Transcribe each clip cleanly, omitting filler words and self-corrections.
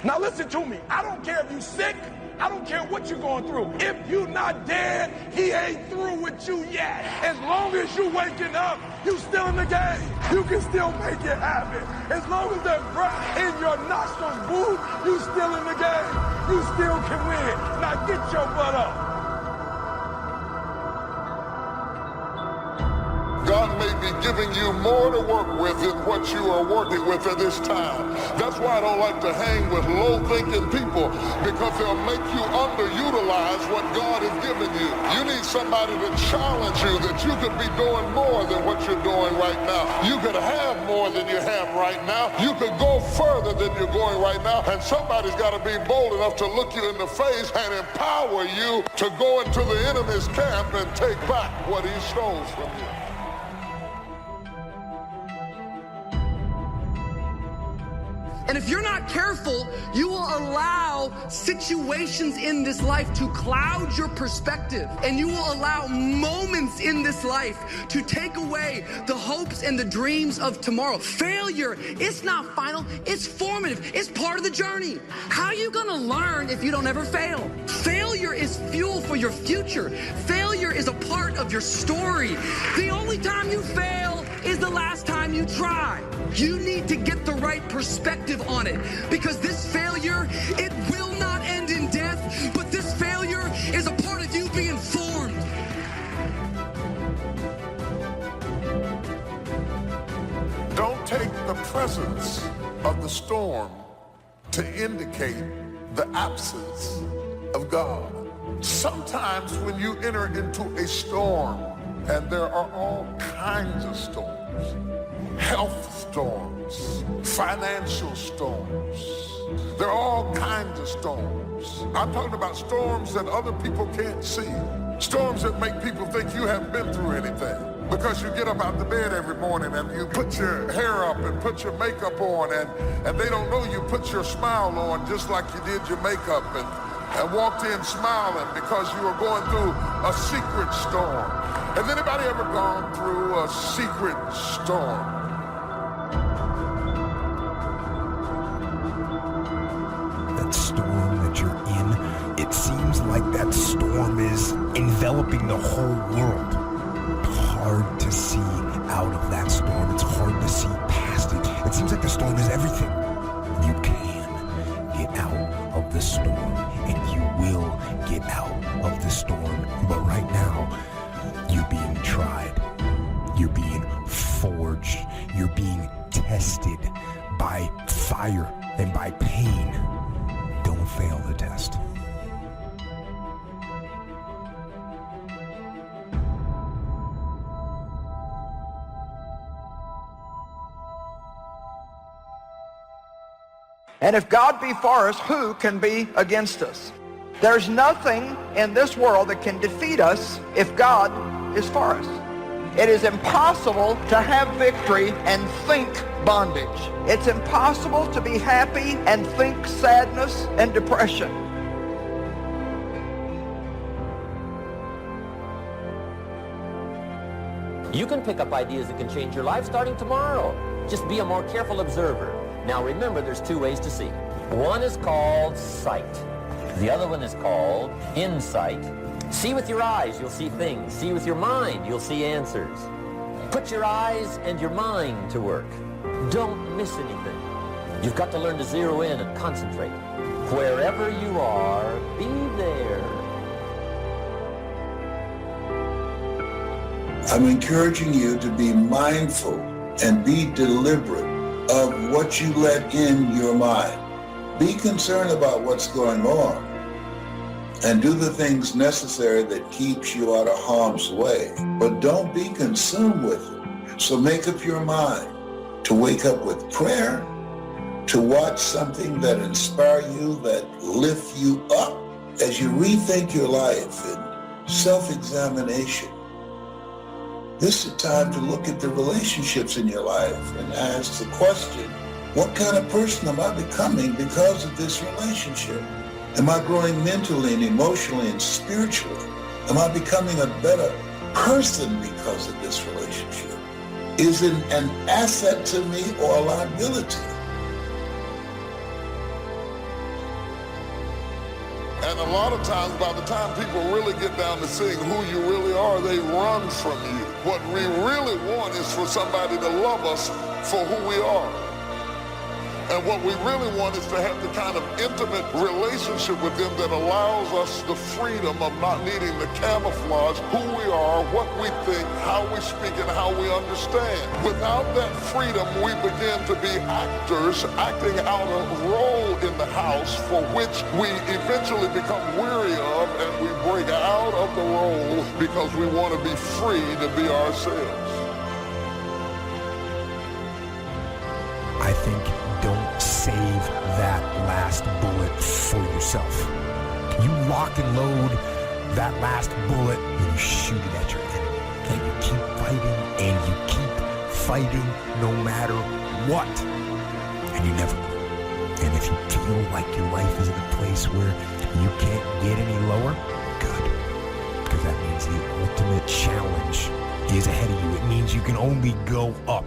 Now listen to me. I don't care if you're sick. I don't care what you're going through. If you're not dead, he ain't through with you yet. As long as you waking up, you still in the game. You can still make it happen. As long as that breath in your nostrils move, you still in the game. You still can win. Now get your butt up. God may be giving you more to work with than what you are working with at this time. That's why I don't like to hang with low-thinking people, because they'll make you underutilize what God has given you. You need somebody to challenge you that you could be doing more than what you're doing right now. You could have more than you have right now. You could go further than you're going right now. And somebody's got to be bold enough to look you in the face and empower you to go into the enemy's camp and take back what he stole from you. And if you're not careful, you will allow situations in this life to cloud your perspective. And you will allow moments in this life to take away the hopes and the dreams of tomorrow. Failure, it's not final, it's formative. It's part of the journey. How are you gonna learn if you don't ever fail? Failure is fuel for your future. Failure is a part of your story. The only time you fail is the last time you try. You need to get the right perspective on it, because this failure, it will not end in death, but this failure is a part of you being formed. Don't take the presence of the storm to indicate the absence of God. Sometimes when you enter into a storm, and there are all kinds of storms, health storms, financial storms, there are all kinds of storms. I'm talking about storms that other people can't see, storms that make people think you haven't been through anything. Because you get up out the bed every morning and you put your hair up and put your makeup on, and they don't know you put your smile on just like you did your makeup, and walked in smiling because you were going through a secret storm. Has anybody ever gone through a secret storm? That storm that you're in, it seems like that storm is enveloping the whole world. Hard to see out of that storm. It's hard to see past it. It seems like the storm is everything. You can get out of the storm, and you will get out of the storm. But right now, you're being tried. You're being forged. You're being tested by fire and by pain. Don't fail the test. And if God be for us, who can be against us? There's nothing in this world that can defeat us if God is for us. It is impossible to have victory and think bondage. It's impossible to be happy and think sadness and depression. You can pick up ideas that can change your life starting tomorrow. Just be a more careful observer. Now remember, there's two ways to see. One is called sight. The other one is called insight. See with your eyes, you'll see things. See with your mind, you'll see answers. Put your eyes and your mind to work. Don't miss anything. You've got to learn to zero in and concentrate. Wherever you are, be there. I'm encouraging you to be mindful and be deliberate of what you let in your mind. Be concerned about what's going on and do the things necessary that keeps you out of harm's way. But don't be consumed with it. So make up your mind to wake up with prayer, to watch something that inspires you, that lifts you up as you rethink your life in self-examination. This is a time to look at the relationships in your life and ask the question, what kind of person am I becoming because of this relationship? Am I growing mentally and emotionally and spiritually? Am I becoming a better person because of this relationship? Is it an asset to me or a liability? And a lot of times, by the time people really get down to seeing who you really are, they run from you. What we really want is for somebody to love us for who we are. And what we really want is to have the kind of intimate relationship with them that allows us the freedom of not needing to camouflage who we are, what we think, how we speak, and how we understand. Without that freedom, we begin to be actors acting out a role in the house for which we eventually become weary of, and we break out of the role because we want to be free to be ourselves. I think don't save that last bullet for yourself. You lock and load that last bullet and you shoot it at your enemy. And you keep fighting and you keep fighting no matter what. And you never quit. And if you feel like your life is in a place where you can't get any lower, good. Because that means the ultimate challenge is ahead of you. It means you can only go up.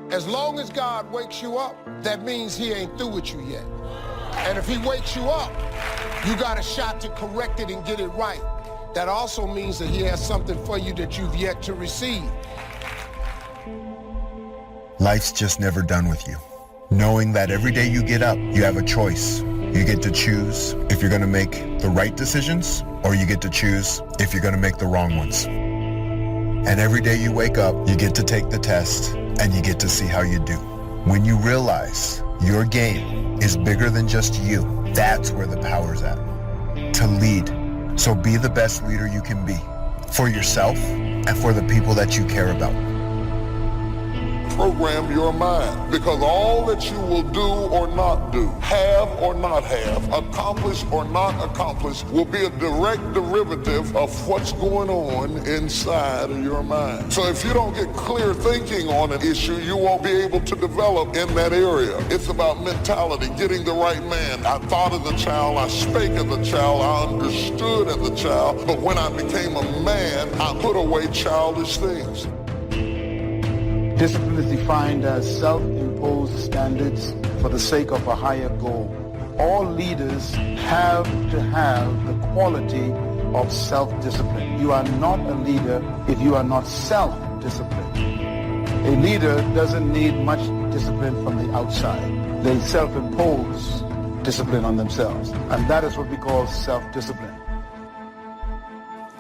As long as God wakes you up, that means he ain't through with you yet. And if he wakes you up, you got a shot to correct it and get it right. That also means that he has something for you that you've yet to receive. Life's just never done with you. Knowing that every day you get up, you have a choice. You get to choose if you're going to make the right decisions, or you get to choose if you're going to make the wrong ones. And every day you wake up, you get to take the test, and you get to see how you do. When you realize your game is bigger than just you, that's where the power's at. To lead. So be the best leader you can be. For yourself and for the people that you care about. Program your mind, because all that you will do or not do, have or not have, accomplish or not accomplish, will be a direct derivative of what's going on inside of your mind. So if you don't get clear thinking on an issue, you won't be able to develop in that area. It's about mentality, getting the right man. I thought as a child, I spake as a child, I understood as a child, but when I became a man, I put away childish things. Discipline is defined as self-imposed standards for the sake of a higher goal. All leaders have to have the quality of self-discipline. You are not a leader if you are not self-disciplined. A leader doesn't need much discipline from the outside. They self-impose discipline on themselves. And that is what we call self-discipline.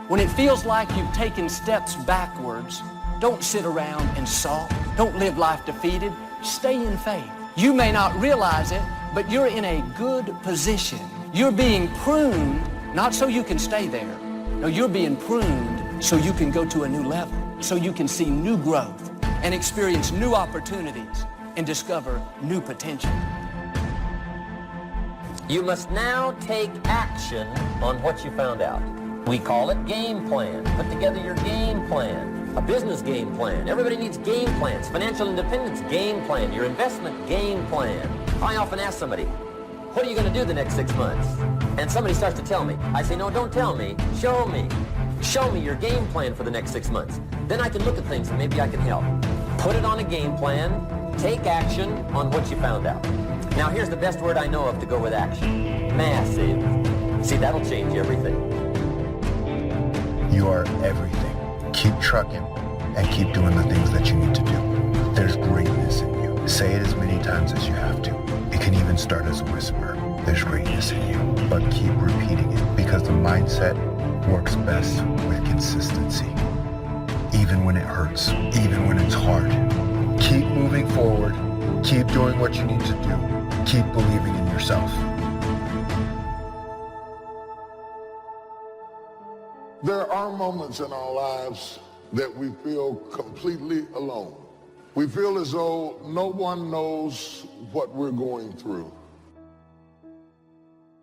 When it feels like you've taken steps backwards, don't sit around and sulk. Don't live life defeated. Stay in faith. You may not realize it, but you're in a good position. You're being pruned, not so you can stay there. No, you're being pruned so you can go to a new level, so you can see new growth and experience new opportunities and discover new potential. You must now take action on what you found out. We call it game plan. Put together your game plan. A business game plan. Everybody needs game plans. Financial independence game plan. Your investment game plan. I often ask somebody, what are you going to do the next 6 months? And somebody starts to tell me. I say, no, don't tell me. Show me. Show me your game plan for the next 6 months. Then I can look at things and maybe I can help. Put it on a game plan. Take action on what you found out. Now here's the best word I know of to go with action. Massive. See, that'll change everything. You are everything. Keep trucking and keep doing the things that you need to do. There's greatness in you. Say it as many times as you have to. It can even start as a whisper. There's greatness in you, but keep repeating it because the mindset works best with consistency. Even when it hurts, even when it's hard. Keep moving forward. Keep doing what you need to do. Keep believing in yourself. There are moments in our lives that we feel completely alone. We feel as though no one knows what we're going through.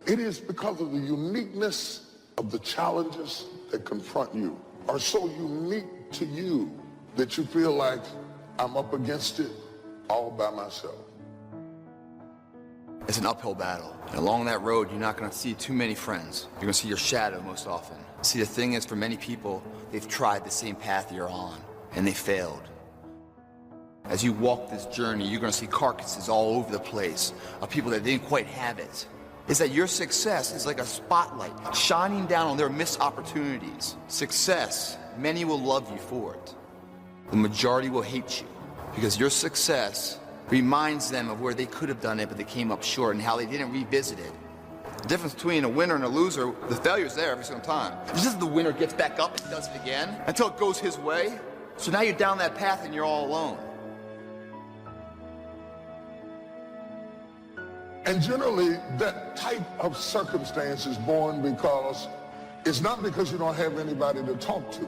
It is because of the uniqueness of the challenges that confront you are so unique to you that you feel like I'm up against it all by myself. It's an uphill battle. And along that road, you're not going to see too many friends. You're going to see your shadow most often. See, the thing is, for many people, they've tried the same path you're on, and they failed. As you walk this journey, you're going to see carcasses all over the place of people that didn't quite have it. is that your success is like a spotlight shining down on their missed opportunities. Success, many will love you for it. The majority will hate you because your success reminds them of where they could have done it, but they came up short and how they didn't revisit it. The difference between a winner and a loser, the failure's there every single time. It's just the winner gets back up and does it again until it goes his way. So now you're down that path and you're all alone. And generally, that type of circumstance is born because it's not because you don't have anybody to talk to,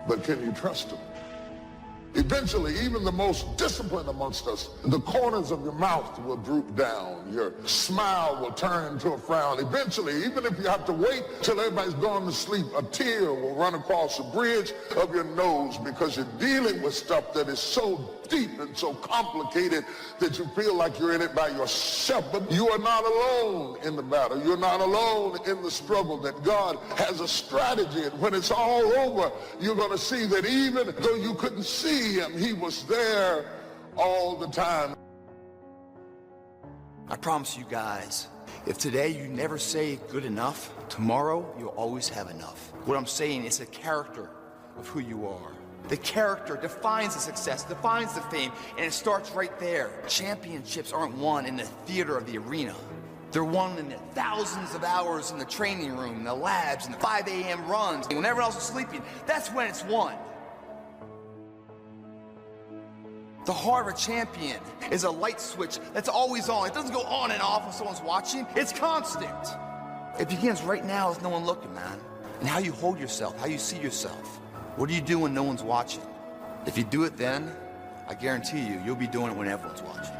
but can you trust them? Eventually, even the most disciplined amongst us, the corners of your mouth will droop down. Your smile will turn into a frown. Eventually, even if you have to wait till everybody's gone to sleep, a tear will run across the bridge of your nose because you're dealing with stuff that is so deep and so complicated that you feel like you're in it by yourself. But you are not alone in the battle. You're not alone in the struggle, that God has a strategy. And when it's all over, you're going to see that even though you couldn't see him, he was there all the time. I promise you guys, if today you never say good enough, tomorrow you'll always have enough. What I'm saying is the character of who you are. The character defines the success, defines the fame, and it starts right there. Championships aren't won in the theater of the arena. They're won in the thousands of hours in the training room, the labs, and the 5 a.m. runs. When everyone else is sleeping, that's when it's won. The Harvard champion is a light switch that's always on. It doesn't go on and off when someone's watching. It's constant. It begins right now with no one looking, man. And how you hold yourself, how you see yourself. What do you do when no one's watching? If you do it then, I guarantee you, you'll be doing it when everyone's watching.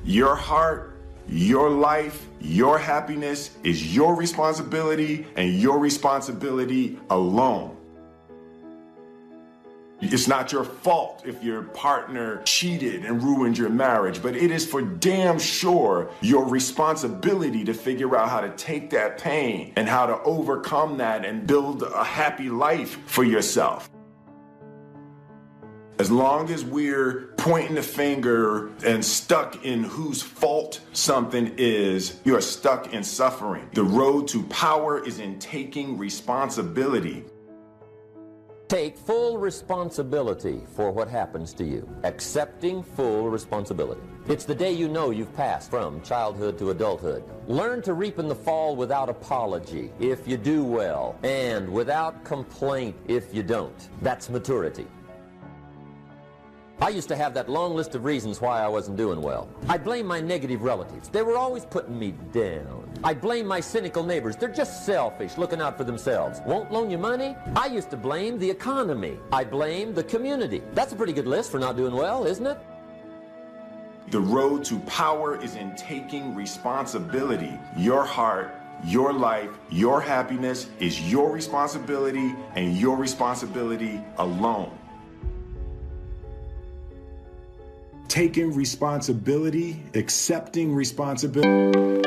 Your heart, your life, your happiness is your responsibility and your responsibility alone. It's not your fault if your partner cheated and ruined your marriage, but it is for damn sure your responsibility to figure out how to take that pain and how to overcome that and build a happy life for yourself. As long as we're pointing the finger and stuck in whose fault something is, you are stuck in suffering. The road to power is in taking responsibility. Take full responsibility for what happens to you. Accepting full responsibility. It's the day you know you've passed from childhood to adulthood. Learn to reap in the fall without apology if you do well, and without complaint if you don't. That's maturity. I used to have that long list of reasons why I wasn't doing well. I blame my negative relatives. They were always putting me down. I blame my cynical neighbors. They're just selfish, looking out for themselves. Won't loan you money? I used to blame the economy. I blame the community. That's a pretty good list for not doing well, isn't it? The road to power is in taking responsibility. Your heart, your life, your happiness is your responsibility and your responsibility alone. Taking responsibility, accepting responsibility.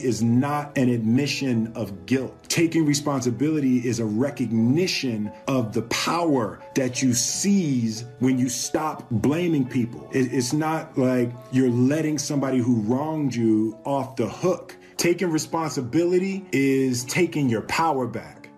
Is not an admission of guilt. Taking responsibility is a recognition of the power that you seize when you stop blaming people. It's not like you're letting somebody who wronged you off the hook. Taking responsibility is taking your power back.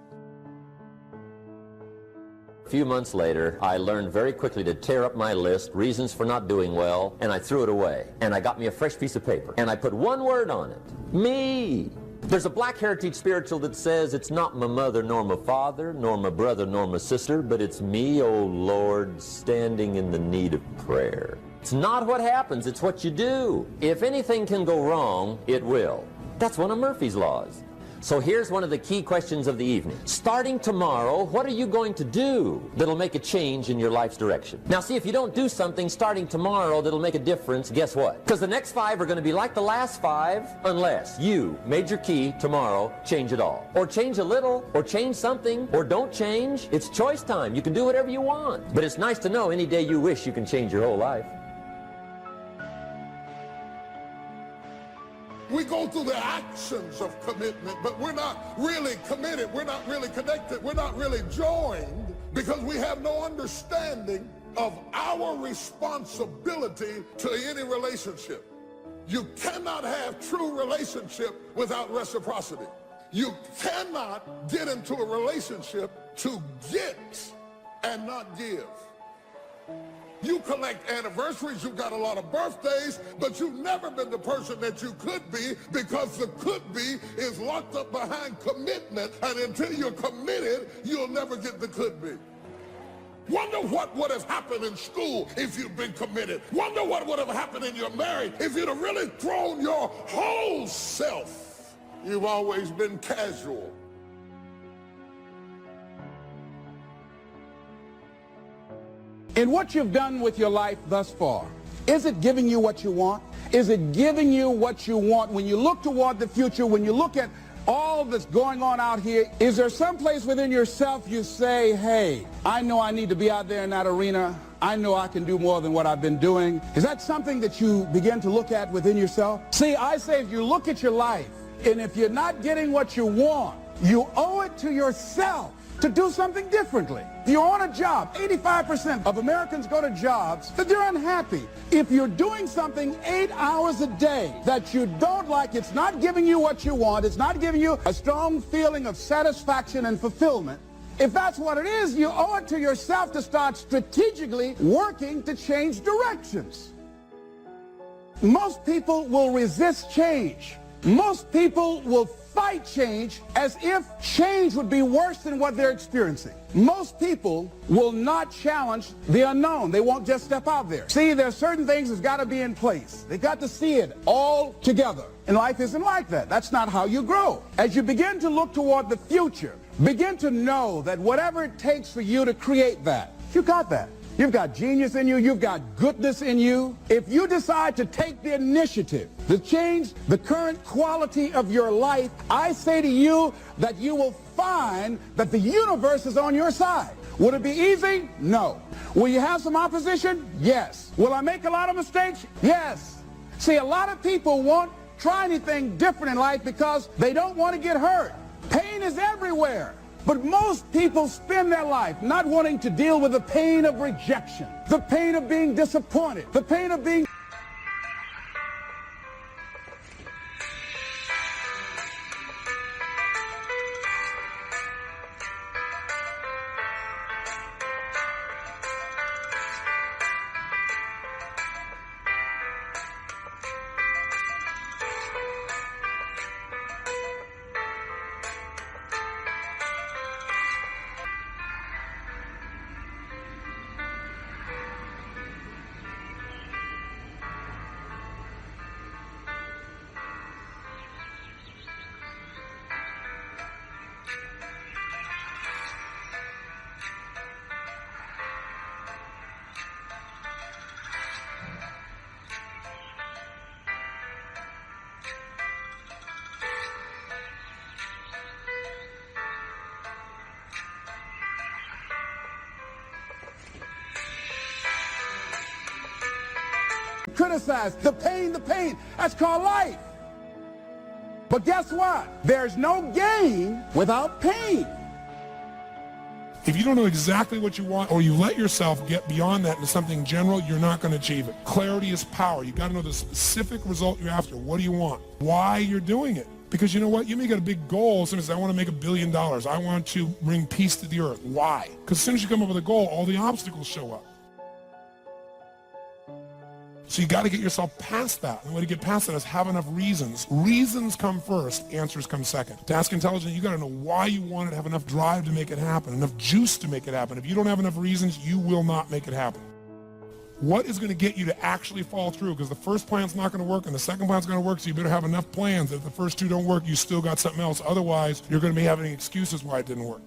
few months later, I learned very quickly to tear up my list, reasons for not doing well, and I threw it away. And I got me a fresh piece of paper, and I put one word on it: me. There's a Black Heritage spiritual that says, it's not my mother nor my father, nor my brother nor my sister, but it's me, oh Lord, standing in the need of prayer. It's not what happens, it's what you do. If anything can go wrong, it will. That's one of Murphy's laws. So here's one of the key questions of the evening. Starting tomorrow, what are you going to do that'll make a change in your life's direction? Now see, if you don't do something starting tomorrow that'll make a difference, guess what? Because the next 5 are going to be like the last 5 unless you, major key, tomorrow, change it all. Or change a little, or change something, or don't change. It's choice time. You can do whatever you want. But it's nice to know any day you wish you can change your whole life. We go through the actions of commitment, but we're not really committed. We're not really connected. We're not really joined because we have no understanding of our responsibility to any relationship. You cannot have true relationship without reciprocity. You cannot get into a relationship to get and not give. You collect anniversaries, you've got a lot of birthdays, but you've never been the person that you could be because the could be is locked up behind commitment, and until you're committed, you'll never get the could be. Wonder what would have happened in school if you'd been committed. Wonder what would have happened in your marriage if you'd have really thrown your whole self. You've always been casual. In what you've done with your life thus far, is it giving you what you want? Is it giving you what you want? When you look toward the future, when you look at all that's going on out here, is there some place within yourself you say, hey, I know I need to be out there in that arena. I know I can do more than what I've been doing. Is that something that you begin to look at within yourself? See, I say if you look at your life, and if you're not getting what you want, you owe it to yourself to do something differently. If you're on a job, 85% of Americans go to jobs that they're unhappy. If you're doing something 8 hours a day that you don't like, it's not giving you what you want, it's not giving you a strong feeling of satisfaction and fulfillment, if that's what it is, you owe it to yourself to start strategically working to change directions. Most people will resist change. Most people will fight change as if change would be worse than what they're experiencing. Most people will not challenge the unknown. They won't just step out there. See, there are certain things that's got to be in place. They got to see it all together. And life isn't like that. That's not how you grow. As you begin to look toward the future, begin to know that whatever it takes for you to create that, you got that. You've got genius in you. You've got goodness in you. If you decide to take the initiative to change the current quality of your life, I say to you that you will find that the universe is on your side. Will it be easy? No. Will you have some opposition? Yes. Will I make a lot of mistakes? Yes. See, a lot of people won't try anything different in life because they don't want to get hurt. Pain is everywhere. But most people spend their life not wanting to deal with the pain of rejection, the pain of being disappointed, the pain of being... Criticize the pain, that's called life. But guess what? There's no gain without pain. If you don't know exactly what you want, or you let yourself get beyond that into something general, you're not going to achieve it. Clarity is power. You got to know the specific result you're after. What do you want? Why you're doing it. Because you know what? You may get a big goal. Somebody says, I want to make $1 billion. I want to bring peace to the earth. Why? Because as soon as you come up with a goal, all the obstacles show up. So you got to get yourself past that. And the way to get past that is have enough reasons. Reasons come first, answers come second. To ask intelligent, you got to know why you want it, have enough drive to make it happen, enough juice to make it happen. If you don't have enough reasons, you will not make it happen. What is going to get you to actually fall through? Because the first plan's not going to work and the second plan's going to work, so you better have enough plans that if the first two don't work, you still got something else. Otherwise, you're going to be having excuses why it didn't work.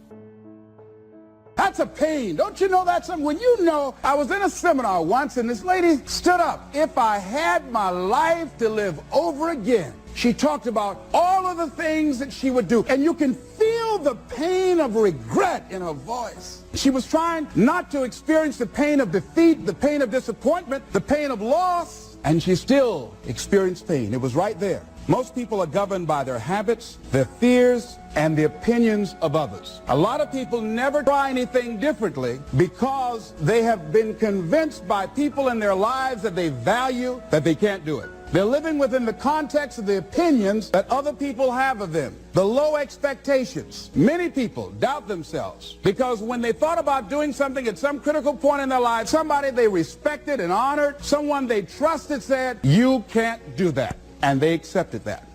That's a pain. Don't you know that's something? When you know, I was in a seminar once and this lady stood up. If I had my life to live over again, she talked about all of the things that she would do. And you can feel the pain of regret in her voice. She was trying not to experience the pain of defeat, the pain of disappointment, the pain of loss, and she still experienced pain. It was right there. Most people are governed by their habits, their fears, and the opinions of others. A lot of people never try anything differently because they have been convinced by people in their lives that they value that they can't do it. They're living within the context of the opinions that other people have of them. The low expectations. Many people doubt themselves because when they thought about doing something at some critical point in their life, somebody they respected and honored, someone they trusted said, you can't do that. And they accepted that.